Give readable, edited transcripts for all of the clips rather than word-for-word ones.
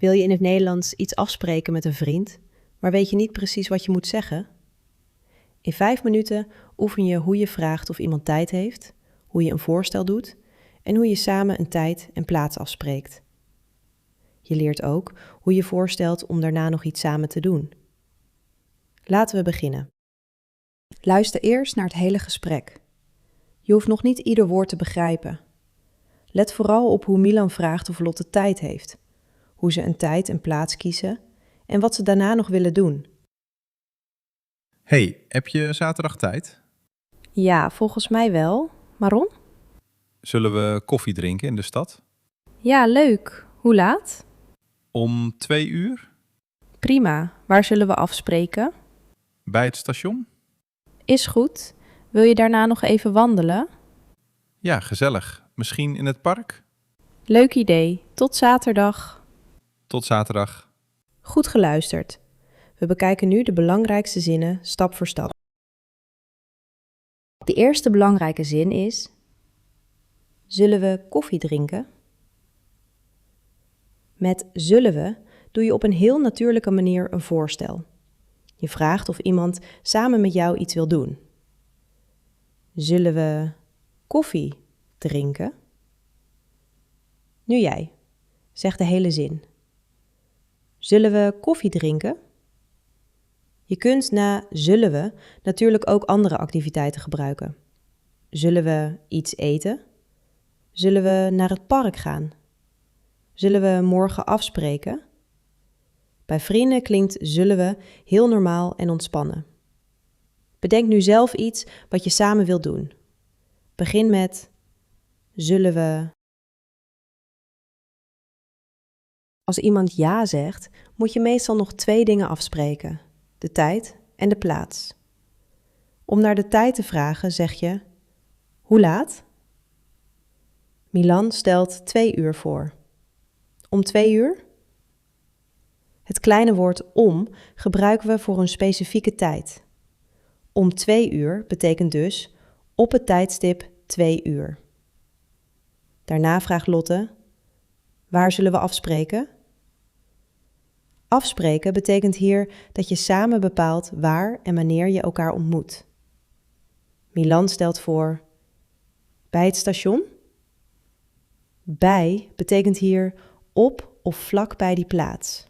Wil je in het Nederlands iets afspreken met een vriend, maar weet je niet precies wat je moet zeggen? In 5 minuten oefen je hoe je vraagt of iemand tijd heeft, hoe je een voorstel doet en hoe je samen een tijd en plaats afspreekt. Je leert ook hoe je voorstelt om daarna nog iets samen te doen. Laten we beginnen. Luister eerst naar het hele gesprek. Je hoeft nog niet ieder woord te begrijpen. Let vooral op hoe Milan vraagt of Lotte tijd heeft, hoe ze een tijd en plaats kiezen en wat ze daarna nog willen doen. Hey, heb je zaterdag tijd? Ja, volgens mij wel. Waarom? Zullen we koffie drinken in de stad? Ja, leuk. Hoe laat? Om 2 uur? Prima. Waar zullen we afspreken? Bij het station? Is goed. Wil je daarna nog even wandelen? Ja, gezellig. Misschien in het park? Leuk idee. Tot zaterdag. Tot zaterdag. Goed geluisterd. We bekijken nu de belangrijkste zinnen stap voor stap. De eerste belangrijke zin is: zullen we koffie drinken? Met zullen we doe je op een heel natuurlijke manier een voorstel. Je vraagt of iemand samen met jou iets wil doen. Zullen we koffie drinken? Nu jij. Zeg de hele zin. Zullen we koffie drinken? Je kunt na zullen we natuurlijk ook andere activiteiten gebruiken. Zullen we iets eten? Zullen we naar het park gaan? Zullen we morgen afspreken? Bij vrienden klinkt zullen we heel normaal en ontspannen. Bedenk nu zelf iets wat je samen wilt doen. Begin met zullen we. Als iemand ja zegt, moet je meestal nog 2 dingen afspreken: de tijd en de plaats. Om naar de tijd te vragen zeg je: hoe laat? Milan stelt 2 uur voor. Om 2 uur? Het kleine woord om gebruiken we voor een specifieke tijd. Om 2 uur betekent dus op het tijdstip 2 uur. Daarna vraagt Lotte: waar zullen we afspreken? Afspreken betekent hier dat je samen bepaalt waar en wanneer je elkaar ontmoet. Milan stelt voor: bij het station? Bij betekent hier op of vlak bij die plaats.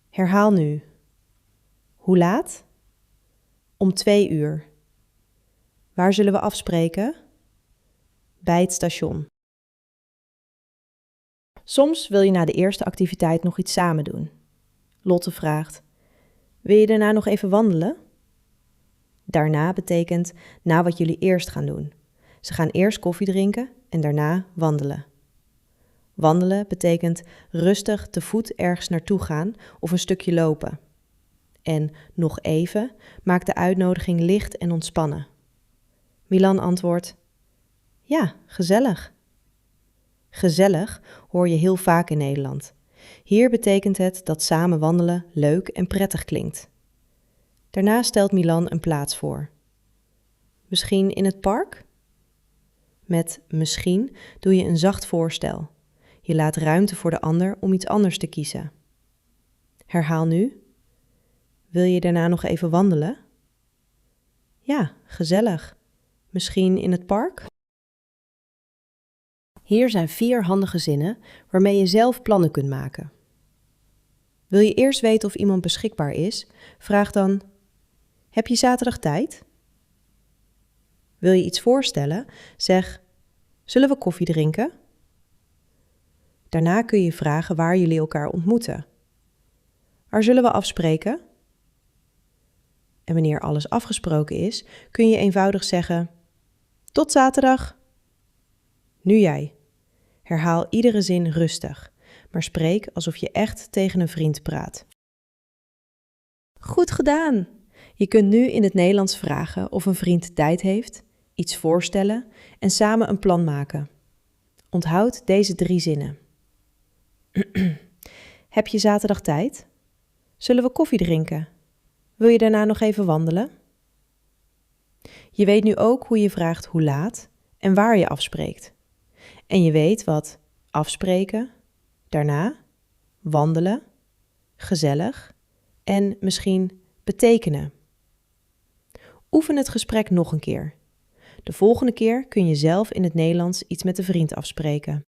Herhaal nu. Hoe laat? Om 2 uur. Waar zullen we afspreken? Bij het station. Soms wil je na de eerste activiteit nog iets samen doen. Lotte vraagt: wil je daarna nog even wandelen? Daarna betekent na wat jullie eerst gaan doen. Ze gaan eerst koffie drinken en daarna wandelen. Wandelen betekent rustig te voet ergens naartoe gaan of een stukje lopen. En nog even maakt de uitnodiging licht en ontspannen. Milan antwoordt: ja, gezellig. Gezellig hoor je heel vaak in Nederland. Hier betekent het dat samen wandelen leuk en prettig klinkt. Daarna stelt Milan een plaats voor. Misschien in het park? Met misschien doe je een zacht voorstel. Je laat ruimte voor de ander om iets anders te kiezen. Herhaal nu. Wil je daarna nog even wandelen? Ja, gezellig. Misschien in het park? Hier zijn 4 handige zinnen waarmee je zelf plannen kunt maken. Wil je eerst weten of iemand beschikbaar is? Vraag dan: heb je zaterdag tijd? Wil je iets voorstellen? Zeg: zullen we koffie drinken? Daarna kun je vragen waar jullie elkaar ontmoeten. Waar zullen we afspreken? En wanneer alles afgesproken is, kun je eenvoudig zeggen: tot zaterdag. Nu jij. Herhaal iedere zin rustig, maar spreek alsof je echt tegen een vriend praat. Goed gedaan! Je kunt nu in het Nederlands vragen of een vriend tijd heeft, iets voorstellen en samen een plan maken. Onthoud deze 3 zinnen. Heb je zaterdag tijd? Zullen we koffie drinken? Wil je daarna nog even wandelen? Je weet nu ook hoe je vraagt hoe laat en waar je afspreekt. En je weet wat afspreken, daarna wandelen, gezellig en misschien betekenen. Oefen het gesprek nog een keer. De volgende keer kun je zelf in het Nederlands iets met een vriend afspreken.